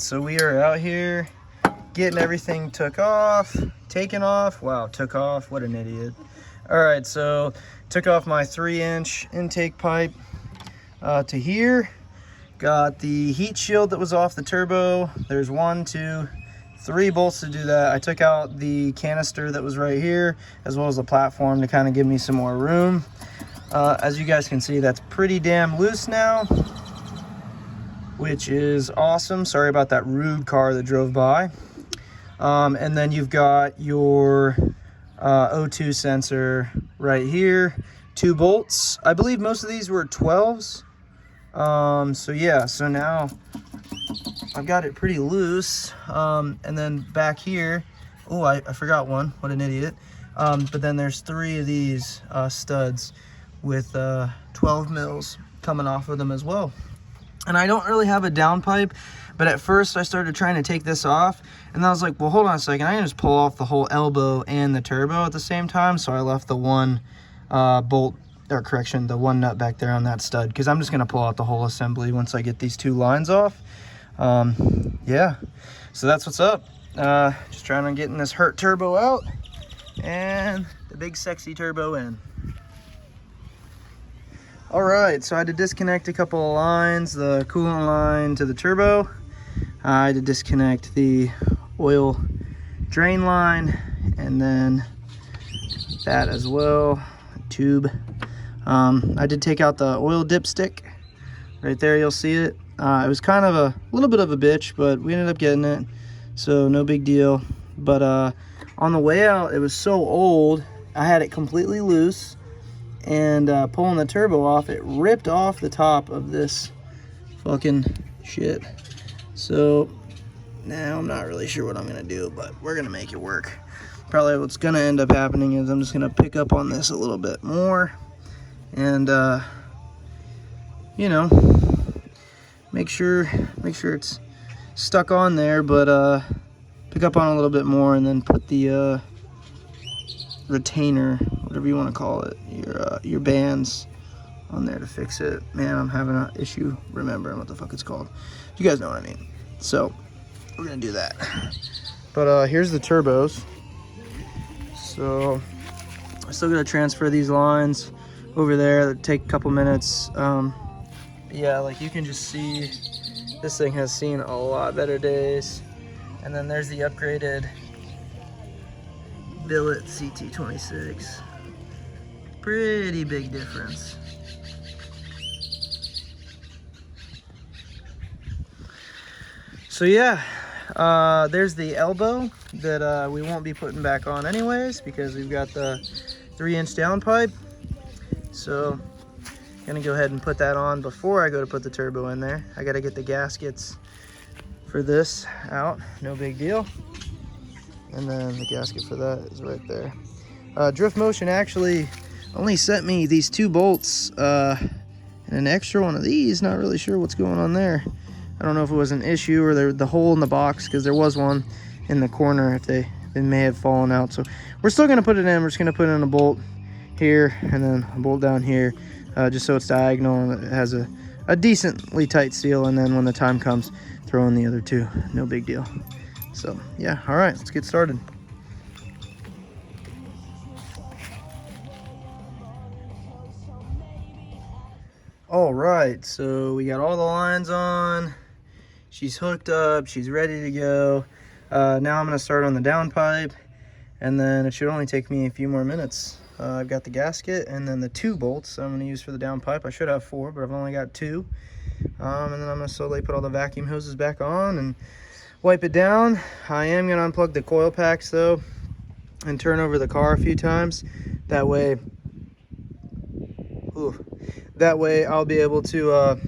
right, so we are out here getting everything taken off. Wow, took off, what an idiot. All right, so took off my 3-inch intake pipe to here. Got the heat shield that was off the turbo. There's 1, 2, 3 bolts to do that. I took out the canister that was right here, as well as the platform to kind of give me some more room. As you guys can see, that's pretty damn loose now, which is awesome. Sorry about that rude car that drove by. And then you've got your O2 sensor right here, 2 bolts. I believe most of these were 12s. So yeah, so now I've got it pretty loose. And then back here, oh, I forgot one, what an idiot. But then there's 3 of these studs with 12 mils coming off of them as well. And I don't really have a downpipe, but at first I started trying to take this off, and I was like, well, hold on a second, I can just pull off the whole elbow and the turbo at the same time. So I left the one bolt, or correction, the one nut back there on that stud, because I'm just going to pull out the whole assembly once I get these 2 lines off. Yeah, so that's what's up. Just trying on getting this hurt turbo out and the big sexy turbo in. All right, so I had to disconnect a couple of lines, the coolant line to the turbo. I had to disconnect the oil drain line, and then that as well, tube. I did take out the oil dipstick. Right there, you'll see it. It was kind of a little bit of a bitch, but we ended up getting it, so no big deal. But on the way out, it was so old, I had it completely loose. And pulling the turbo off, it ripped off the top of this fucking shit. So now I'm not really sure what I'm gonna do, but we're gonna make it work. Probably what's gonna end up happening is I'm just gonna pick up on this a little bit more and you know, make sure it's stuck on there, but pick up on a little bit more, and then put the retainer, whatever you want to call it, your bands on there to fix it. Man, I'm having an issue remembering what the fuck it's called. You guys know what I mean. So we're gonna do that. But here's the turbos. So I'm still gonna transfer these lines over there. That'll take a couple minutes. Yeah, like you can just see, this thing has seen a lot better days. And then there's the upgraded billet CT26. Pretty big difference. So yeah, there's the elbow that we won't be putting back on anyways, because we've got the 3-inch downpipe. So gonna go ahead and put that on before I go to put the turbo in there. I gotta get the gaskets for this out, no big deal. And then the gasket for that is right there. DriftMotion actually only sent me these 2 bolts and an extra one of these. Not really sure what's going on there. I don't know if it was an issue or the hole in the box, because there was one in the corner if they may have fallen out. So we're still gonna put it in. We're just gonna put in a bolt here and then a bolt down here, just so it's diagonal and it has a decently tight seal. And then when the time comes, throw in the other 2. No big deal. So yeah, all right, let's get started. All right, so we got all the lines on. She's hooked up, she's ready to go. Now I'm gonna start on the downpipe, and then it should only take me a few more minutes. I've got the gasket and then the 2 bolts I'm gonna use for the downpipe. I should have 4, but I've only got 2. And then I'm gonna slowly put all the vacuum hoses back on and wipe it down. I am gonna unplug the coil packs though and turn over the car a few times. That way I'll be able to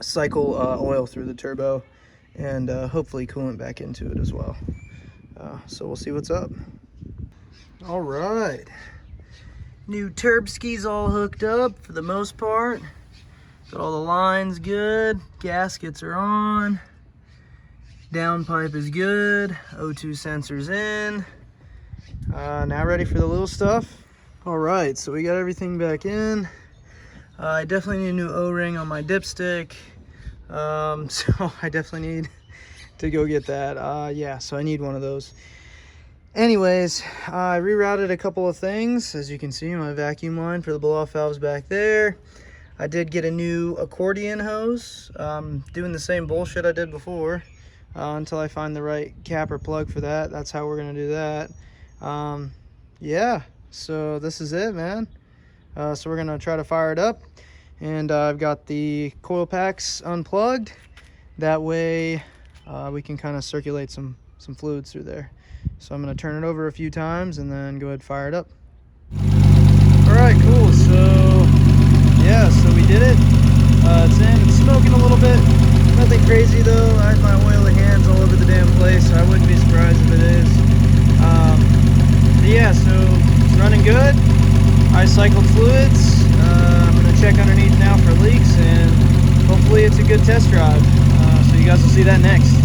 cycle oil through the turbo and hopefully coolant back into it as well. So we'll see what's up. All right, new turbski's all hooked up for the most part. Got all the lines good, gaskets are on, downpipe is good, O2 sensors in. Now ready for the little stuff. All right, so we got everything back in. I definitely need a new O-ring on my dipstick. So I definitely need to go get that. Yeah, so I need one of those. Anyways, I rerouted a couple of things. As you can see, my vacuum line for the blow-off valves back there. I did get a new accordion hose. Doing the same bullshit I did before until I find the right cap or plug for that. That's how we're gonna do that. Yeah, so this is it, man. So we're gonna try to fire it up, and I've got the coil packs unplugged. That way we can kind of circulate some fluids through there. So I'm gonna turn it over a few times and then go ahead and fire it up. All right, cool. So yeah, so we did it. It's in. It's smoking a little bit. Nothing crazy though. I had my oily hands all over the damn place. I wouldn't be surprised if it is. But yeah, so it's running good. I cycled fluids. I'm gonna check underneath now for leaks, and hopefully it's a good test drive. So you guys will see that next.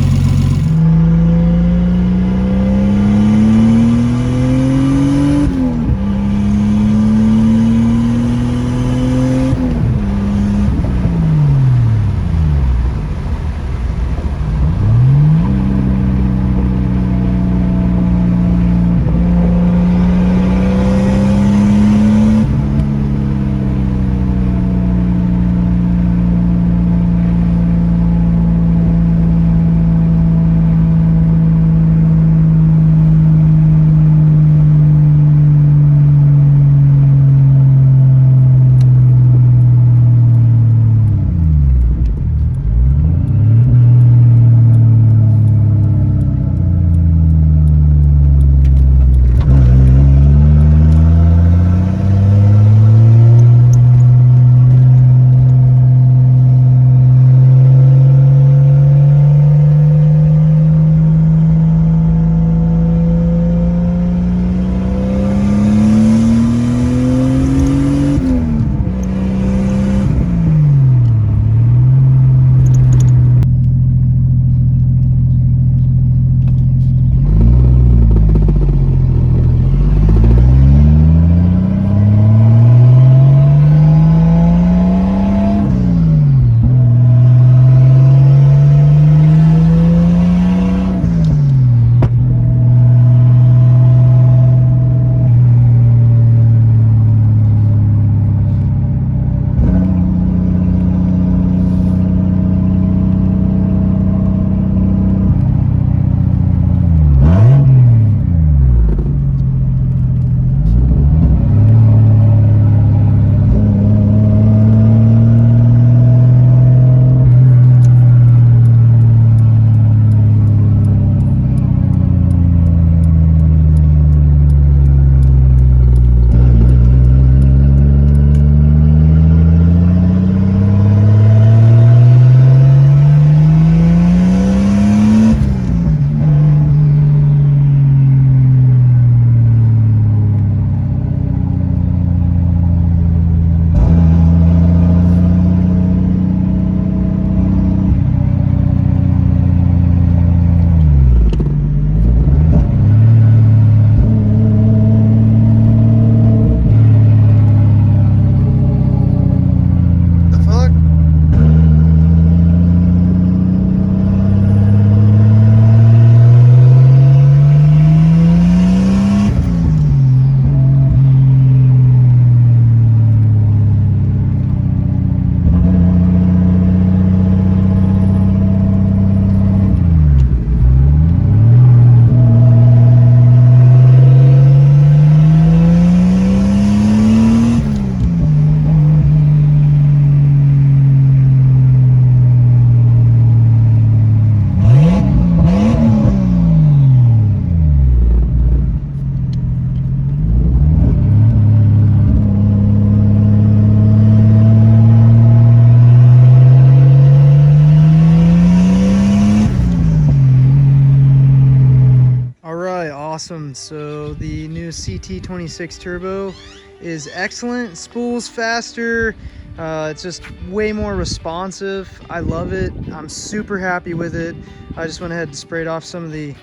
Awesome. So the new CT26 turbo is excellent. Spools faster. It's just way more responsive. I love it. I'm super happy with it. I just went ahead and sprayed off some of the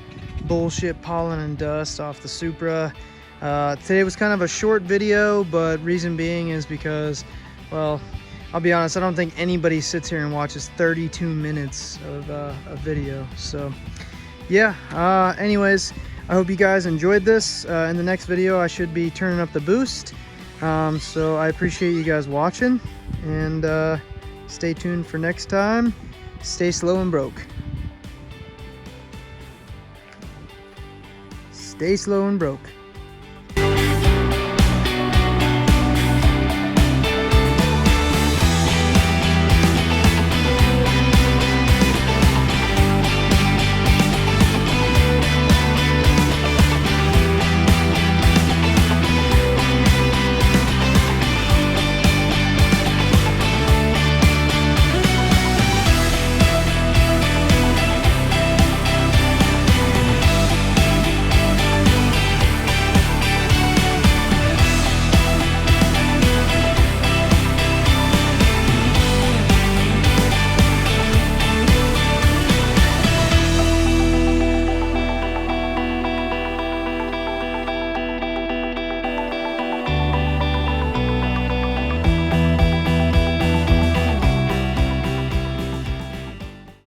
bullshit pollen and dust off the Supra. Today was kind of a short video, but reason being is because, well, I'll be honest, I don't think anybody sits here and watches 32 minutes of a video. So yeah, anyways, I hope you guys enjoyed this. In the next video, I should be turning up the boost. So I appreciate you guys watching, and stay tuned for next time. Stay slow and broke. Stay slow and broke.